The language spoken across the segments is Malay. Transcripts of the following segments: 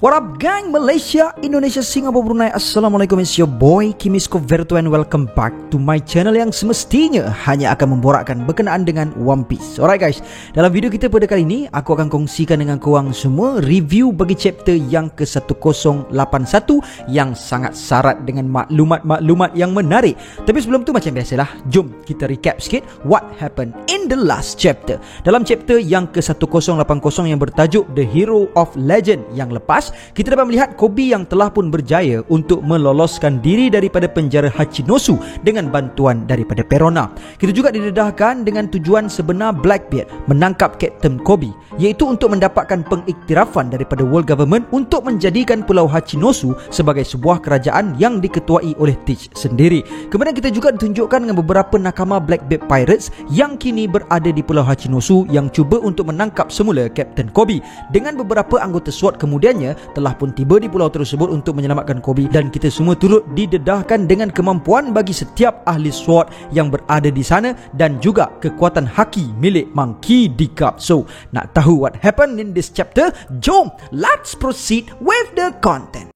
What up gang, Malaysia, Indonesia, Singapura, Brunei. Assalamualaikum, it's your boy Kimisko Verto and welcome back to my channel yang semestinya hanya akan memborakkan berkenaan dengan One Piece. Alright guys, dalam video kita pada kali ini aku akan kongsikan dengan korang semua review bagi chapter yang ke-1081 yang sangat syarat dengan maklumat-maklumat yang menarik. Tapi sebelum tu macam biasalah, jom kita recap sikit what happened in the last chapter. Dalam chapter yang ke-1080 yang bertajuk The Hero of Legend yang lepas, kita dapat melihat Koby yang telah pun berjaya untuk meloloskan diri daripada penjara Hachinosu dengan bantuan daripada Perona. Kita juga didedahkan dengan tujuan sebenar Blackbeard menangkap Captain Koby, iaitu untuk mendapatkan pengiktirafan daripada World Government untuk menjadikan Pulau Hachinosu sebagai sebuah kerajaan yang diketuai oleh Teach sendiri. Kemudian kita juga ditunjukkan dengan beberapa nakama Blackbeard Pirates yang kini berada di Pulau Hachinosu yang cuba untuk menangkap semula Captain Koby. Dengan beberapa anggota SWAT kemudiannya telah pun tiba di pulau tersebut untuk menyelamatkan Koby, dan kita semua turut didedahkan dengan kemampuan bagi setiap ahli SWAT yang berada di sana dan juga kekuatan haki milik Monkey D. Garp. So, nak tahu what happened in this chapter? Jom, let's proceed with the content.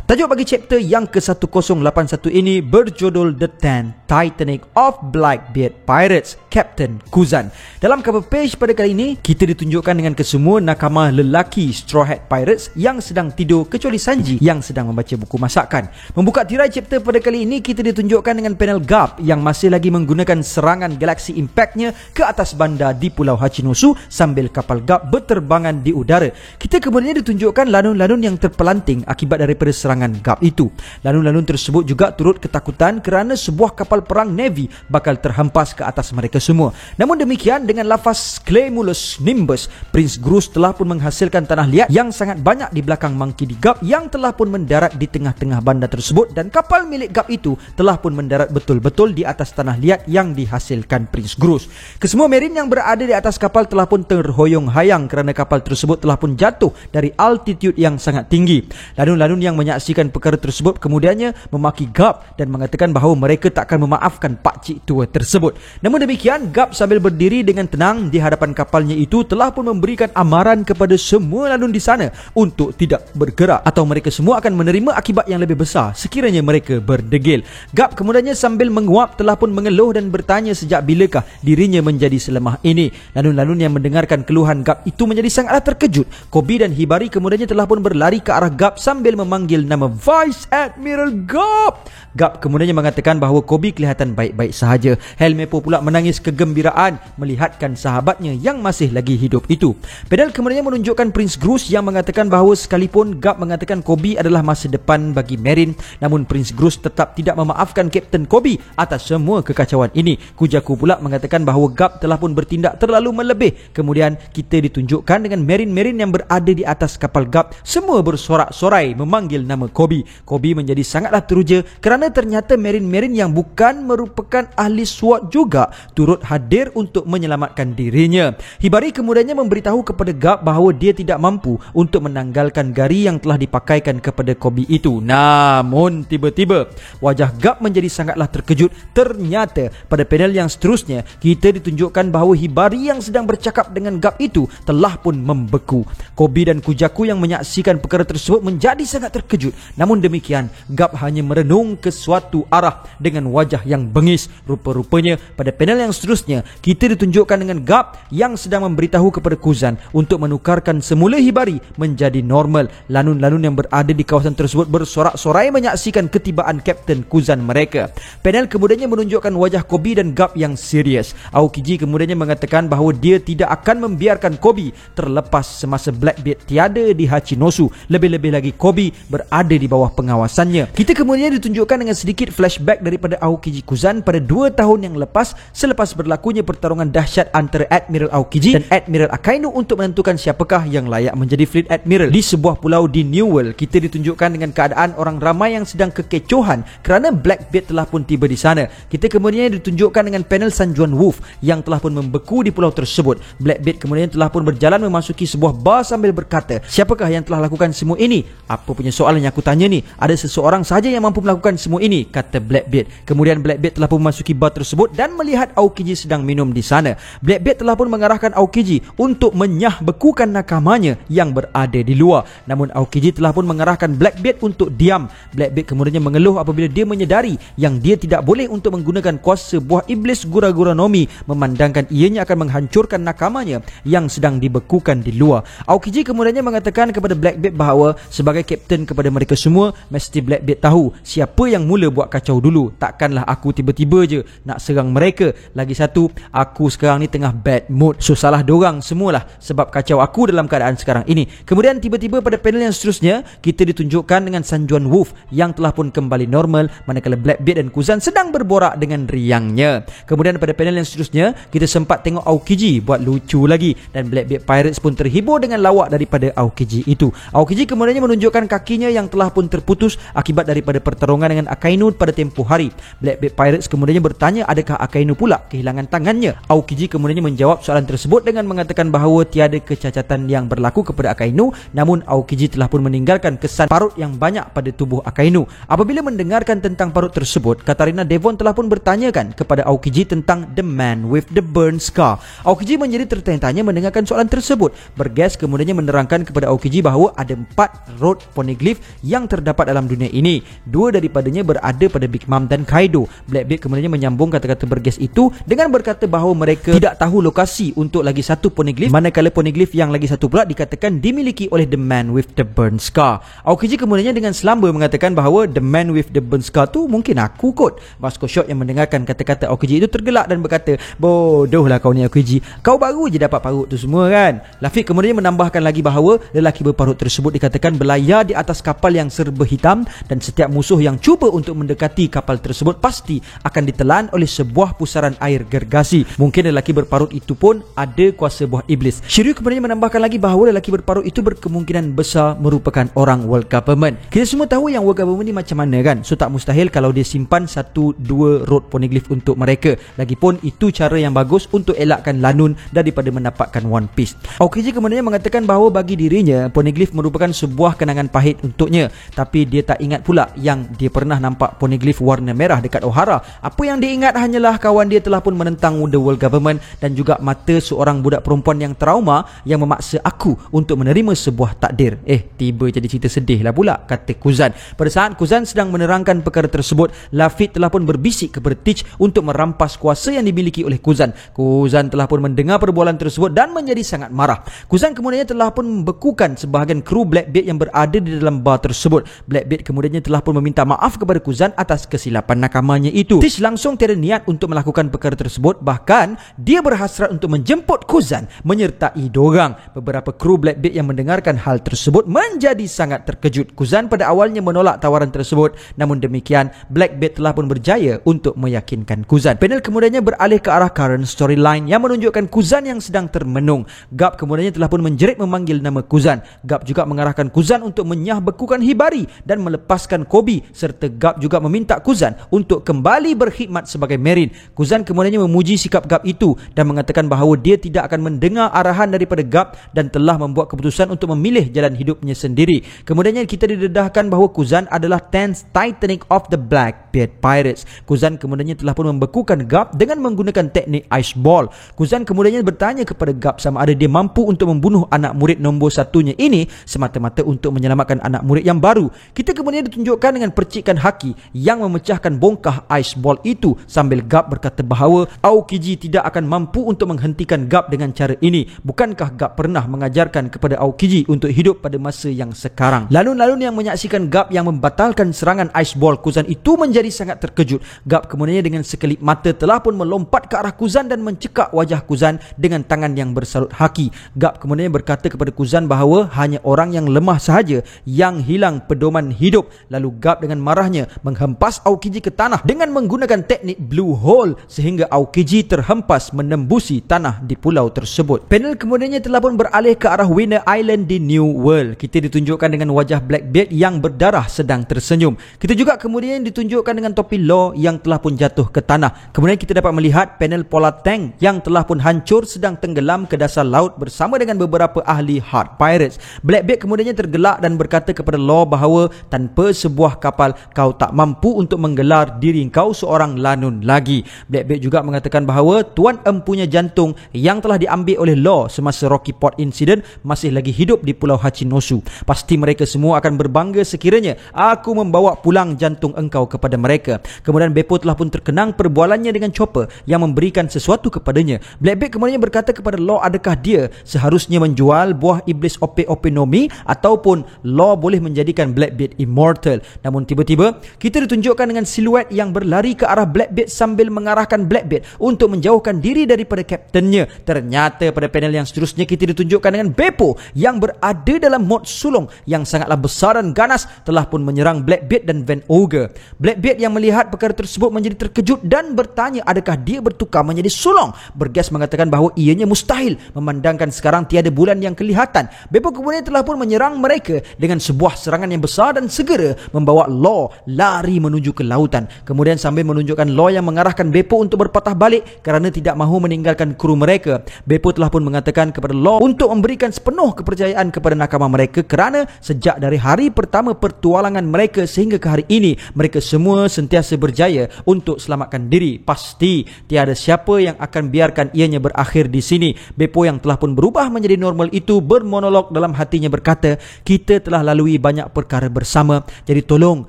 Tajuk bagi chapter yang ke-1081 ini berjudul The 10 Titanic of Blackbeard Pirates, Captain Kuzan. Dalam cover page pada kali ini, kita ditunjukkan dengan kesemua nakama lelaki Straw Hat Pirates yang sedang tidur kecuali Sanji yang sedang membaca buku masakan. Membuka tirai chapter pada kali ini, kita ditunjukkan dengan panel Garp yang masih lagi menggunakan serangan Galaxy Impact-nya ke atas bandar di Pulau Hachinosu sambil kapal Garp berterbangan di udara. Kita kemudian ditunjukkan lanun-lanun yang terpelanting akibat daripada serangan Garp itu. Lanun-lanun tersebut juga turut ketakutan kerana sebuah kapal perang Navy bakal terhempas ke atas mereka semua. Namun demikian, dengan lafaz Claymulus Nimbus, Prince Grus telah pun menghasilkan tanah liat yang sangat banyak di belakang Monkey D. Garp yang telah pun mendarat di tengah-tengah bandar tersebut, dan kapal milik Garp itu telah pun mendarat betul-betul di atas tanah liat yang dihasilkan Prince Grus. Kesemua marine yang berada di atas kapal telah pun terhoyong-hayang kerana kapal tersebut telah pun jatuh dari altitude yang sangat tinggi. Lanun-lanun yang menyaksikan perkara tersebut kemudiannya memaki Garp dan mengatakan bahawa mereka takkan memaafkan pakcik tua tersebut. Namun demikian, Garp sambil berdiri dengan tenang di hadapan kapalnya itu telah pun memberikan amaran kepada semua lanun di sana untuk tidak bergerak atau mereka semua akan menerima akibat yang lebih besar sekiranya mereka berdegil. Garp kemudiannya sambil menguap telah pun mengeluh dan bertanya sejak bilakah dirinya menjadi selemah ini. Lanun-lanun yang mendengarkan keluhan Garp itu menjadi sangatlah terkejut. Koby dan Hibari kemudiannya telah pun berlari ke arah Garp sambil memanggil nama Vice Admiral Garp. Garp kemudiannya mengatakan bahawa Koby kelihatan baik-baik sahaja. Helmeppo pula menangis kegembiraan melihatkan sahabatnya yang masih lagi hidup itu. Pedal kemudiannya menunjukkan Prince Grus yang mengatakan bahawa sekalipun Garp mengatakan Koby adalah masa depan bagi Marine, namun Prince Grus tetap tidak memaafkan Captain Koby atas semua kekacauan ini. Kujaku pula mengatakan bahawa Garp telah pun bertindak terlalu melebih. Kemudian kita ditunjukkan dengan Marine-Marine yang berada di atas kapal Garp semua bersorak-sorai memanggil nama Koby. Koby menjadi sangatlah teruja kerana ternyata Marine-Marine yang bukan merupakan ahli SWAT juga turut hadir untuk menyelamatkan dirinya. Hibari kemudiannya memberitahu kepada Garp bahawa dia tidak mampu untuk menanggalkan gari yang telah dipakaikan kepada Koby itu. Namun tiba-tiba wajah Garp menjadi sangatlah terkejut. Ternyata pada panel yang seterusnya kita ditunjukkan bahawa Hibari yang sedang bercakap dengan Garp itu telah pun membeku. Koby dan Kujaku yang menyaksikan perkara tersebut menjadi sangat terkejut. Namun demikian, Garp hanya merenung ke suatu arah dengan wajah yang bengis. Rupa-rupanya pada panel yang seterusnya kita ditunjukkan dengan Garp yang sedang memberitahu kepada Kuzan untuk menukarkan semula Hibari menjadi normal. Lanun-lanun yang berada di kawasan tersebut bersorak-sorai menyaksikan ketibaan Captain Kuzan mereka. Panel kemudiannya menunjukkan wajah Koby dan Garp yang serius. Aokiji kemudiannya mengatakan bahawa dia tidak akan membiarkan Koby terlepas semasa Blackbeard tiada di Hachinosu. Lebih-lebih lagi Koby berada berada di bawah pengawasannya. Kita kemudian ditunjukkan dengan sedikit flashback daripada Aokiji Kuzan pada 2 tahun yang lepas selepas berlakunya pertarungan dahsyat antara Admiral Aokiji dan Admiral Akainu untuk menentukan siapakah yang layak menjadi Fleet Admiral. Di sebuah pulau di New World, kita ditunjukkan dengan keadaan orang ramai yang sedang kekecohan kerana Blackbeard telah pun tiba di sana. Kita kemudian ditunjukkan dengan panel Sanjuan Wolf yang telah pun membeku di pulau tersebut. Blackbeard kemudian telah pun berjalan memasuki sebuah bar sambil berkata, siapakah yang telah lakukan semua ini? Apa punya soalan yang aku tanya ni? Ada seseorang saja yang mampu melakukan semua ini, kata Blackbeard. Kemudian Blackbeard telah pun memasuki bar tersebut dan melihat Aokiji sedang minum di sana. Blackbeard telah pun mengarahkan Aokiji untuk menyahbekukan nakamanya yang berada di luar. Namun Aokiji telah pun mengarahkan Blackbeard untuk diam. Blackbeard kemudian mengeluh apabila dia menyedari yang dia tidak boleh untuk menggunakan kuasa buah iblis Gura-Gura Nomi, memandangkan ianya akan menghancurkan nakamanya yang sedang dibekukan di luar. Aokiji kemudian mengatakan kepada Blackbeard bahawa sebagai kapten kepada mereka semua, mesti Blackbeard tahu siapa yang mula buat kacau dulu. Takkanlah aku tiba-tiba je nak serang mereka. Lagi satu, aku sekarang ni tengah bad mood. So salah dorang semualah sebab kacau aku dalam keadaan sekarang ini. Kemudian tiba-tiba pada panel yang seterusnya, kita ditunjukkan dengan Sanjuan Wolf yang telah pun kembali normal manakala Blackbeard dan Kuzan sedang berborak dengan riangnya. Kemudian pada panel yang seterusnya, kita sempat tengok Aokiji buat lucu lagi dan Blackbeard Pirates pun terhibur dengan lawak daripada Aokiji itu. Aokiji kemudian menunjukkan kakinya yang telah pun terputus akibat daripada pertarungan dengan Akainu pada tempoh hari. Blackbeard Pirates kemudian bertanya adakah Akainu pula kehilangan tangannya. Aokiji kemudian menjawab soalan tersebut dengan mengatakan bahawa tiada kecacatan yang berlaku kepada Akainu, namun Aokiji telah pun meninggalkan kesan parut yang banyak pada tubuh Akainu. Apabila mendengarkan tentang parut tersebut, Katarina Devon telah pun bertanyakan kepada Aokiji tentang The Man with the Burn Scar. Aokiji menjadi tertanya-tanya mendengarkan soalan tersebut. Bergas kemudian menerangkan kepada Aokiji bahawa ada 4 road poneglyph yang terdapat dalam dunia ini. 2 daripadanya berada pada Big Mom dan Kaido. Blackbeard kemudian menyambung kata-kata Bergas itu dengan berkata bahawa mereka tidak tahu lokasi untuk lagi satu poneglyph, manakala poneglyph yang lagi satu pula dikatakan dimiliki oleh The Man with the Burn Scar. Aokiji kemudian dengan selamba mengatakan bahawa The Man with the Burn Scar tu mungkin aku kot. Vasco Short yang mendengarkan kata-kata Aokiji itu tergelak dan berkata, bodohlah kau ni Aokiji, kau baru je dapat parut tu semua kan. Lafiq kemudian menambahkan lagi bahawa lelaki berparut tersebut dikatakan berlayar di atas kapal yang serba hitam dan setiap musuh yang cuba untuk mendekati kapal tersebut pasti akan ditelan oleh sebuah pusaran air gergasi. Mungkin lelaki berparut itu pun ada kuasa buah iblis. Shiryu kemudian menambahkan lagi bahawa lelaki berparut itu berkemungkinan besar merupakan orang world government. Kita semua tahu yang world government ni macam mana kan, so tak mustahil kalau dia simpan 1-2 road poneglyph untuk mereka. Lagipun itu cara yang bagus untuk elakkan Lanun daripada mendapatkan One Piece. Aokiji kemudian mengatakan bahawa bagi dirinya poneglyph merupakan sebuah kenangan pahit untuknya, tapi dia tak ingat pula yang dia pernah nampak poneglyph warna merah dekat Ohara. Apa yang dia ingat hanyalah kawan dia telah pun menentang the world government dan juga mata seorang budak perempuan yang trauma yang memaksa aku untuk menerima sebuah takdir. Tiba jadi cerita sedih lah pula, kata Kuzan. Pada saat Kuzan sedang menerangkan perkara tersebut, Lafiq telah pun berbisik kepada Teach untuk merampas kuasa yang dimiliki oleh Kuzan. Kuzan telah pun mendengar perbualan tersebut dan menjadi sangat marah. Kuzan kemudian telah pun membekukan sebahagian kru Blackbeard yang berada di dalam bar tersebut. Blackbeard kemudian telah pun meminta maaf kepada Kuzan atas kesilapan nakamanya itu. Teach langsung tiada niat untuk melakukan perkara tersebut, bahkan dia berhasrat untuk menjemput Kuzan menyertai dorang. Beberapa kru Blackbeard yang mendengarkan hal tersebut menjadi sangat terkejut. Kuzan pada awalnya menolak tawaran tersebut, namun demikian Blackbeard telah pun berjaya untuk meyakinkan Kuzan. Panel kemudiannya beralih ke arah current storyline yang menunjukkan Kuzan yang sedang termenung. Garp kemudiannya telah pun menjerit memanggil nama Kuzan. Garp juga mengarahkan Kuzan untuk menyahbekukan Hibari dan melepaskan Kobe, serta Garp juga meminta Kuzan untuk kembali berkhidmat sebagai Marine. Kuzan kemudiannya memuji sikap Garp itu dan mengatakan bahawa dia tidak akan mendengar arahan daripada Garp dan telah membuat keputusan untuk memilih jalan hidupnya sendiri. Kemudiannya kita didedahkan bahawa Kuzan adalah 10th Titanic of the Blackbeard Pirates. Kuzan kemudiannya telah pun membekukan Garp dengan menggunakan teknik Ice Ball. Kuzan kemudiannya bertanya kepada Garp sama ada dia mampu untuk membunuh anak murid nombor satunya ini semata-mata untuk menyelamatkan anak murid yang baru. Kita kemudian ditunjukkan dengan percikan haki yang memecahkan bongkah Ice Ball itu sambil Garp berkata bahawa Aokiji tidak akan mampu untuk menghentikan Garp dengan cara ini. Bukankah Garp pernah mengajarkan kepada Aokiji untuk hidup pada masa yang sekarang? Lalun-lalun yang menyaksikan Garp yang membatalkan serangan Ice Ball Kuzan itu menjadi menjadi sangat terkejut. Garp kemudiannya dengan sekelip mata telah pun melompat ke arah Kuzan dan mencekak wajah Kuzan dengan tangan yang bersalut haki. Garp kemudian berkata kepada Kuzan bahawa hanya orang yang lemah sahaja yang hilang pedoman hidup. Lalu Garp dengan marahnya menghempas Aokiji ke tanah dengan menggunakan teknik blue hole sehingga Aokiji terhempas menembusi tanah di pulau tersebut. Panel kemudiannya telah pun beralih ke arah Winner Island di New World. Kita ditunjukkan dengan wajah Blackbeard yang berdarah sedang tersenyum. Kita juga kemudian ditunjukkan dengan topi Law yang telah pun jatuh ke tanah. Kemudian kita dapat melihat panel Polar Tank yang telah pun hancur sedang tenggelam ke dasar laut bersama dengan beberapa ahli Hard Pirates. Blackbeard kemudiannya tergelak dan berkata kepada Law bahawa tanpa sebuah kapal kau tak mampu untuk menggelar diri kau seorang lanun lagi. Blackbeard juga mengatakan bahawa Tuan Empunya jantung yang telah diambil oleh Law semasa Rocky Port Incident masih lagi hidup di Pulau Hachinosu. Pasti mereka semua akan berbangga sekiranya aku membawa pulang jantung engkau kepada mereka. Kemudian Beppo telah pun terkenang perbualannya dengan Chopper yang memberikan sesuatu kepadanya. Blackbeard kemudian berkata kepada Law adakah dia seharusnya menjual buah iblis Ope-Ope no Mi ataupun Law boleh menjadikan Blackbeard immortal. Namun tiba-tiba kita ditunjukkan dengan siluet yang berlari ke arah Blackbeard sambil mengarahkan Blackbeard untuk menjauhkan diri daripada kaptennya. Ternyata pada panel yang seterusnya kita ditunjukkan dengan Beppo yang berada dalam mod sulung yang sangatlah besar dan ganas telah pun menyerang Blackbeard dan Van Ogre. Blackbeard yang melihat perkara tersebut menjadi terkejut dan bertanya adakah dia bertukar menjadi sulung. Bergas mengatakan bahawa ianya mustahil memandangkan sekarang tiada bulan yang kelihatan. Beppo kemudian telah pun menyerang mereka dengan sebuah serangan yang besar dan segera membawa Law lari menuju ke lautan. Kemudian sambil menunjukkan Law yang mengarahkan Beppo untuk berpatah balik kerana tidak mahu meninggalkan kru mereka. Beppo telah pun mengatakan kepada Law untuk memberikan sepenuh kepercayaan kepada nakama mereka kerana sejak dari hari pertama pertualangan mereka sehingga ke hari ini mereka semua sentiasa berjaya untuk selamatkan diri. Pasti tiada siapa yang akan biarkan ianya berakhir di sini. Beppo yang telah pun berubah menjadi normal itu bermonolog dalam hatinya berkata, kita telah lalui banyak perkara bersama, jadi tolong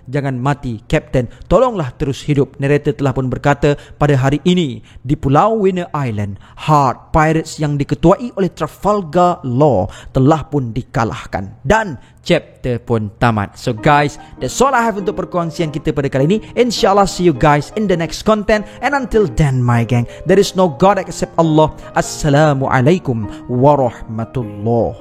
jangan mati Kapten, tolonglah terus hidup. Narrator telah pun berkata pada hari ini di Pulau Winner Island, Hard Pirates yang diketuai oleh Trafalgar Law telah pun dikalahkan dan chapter pun tamat. So guys, that's all I have untuk perkongsian kita pada kali ini. InsyaAllah see you guys in the next content, and until then my gang, there is no God except Allah. Assalamualaikum warahmatullahi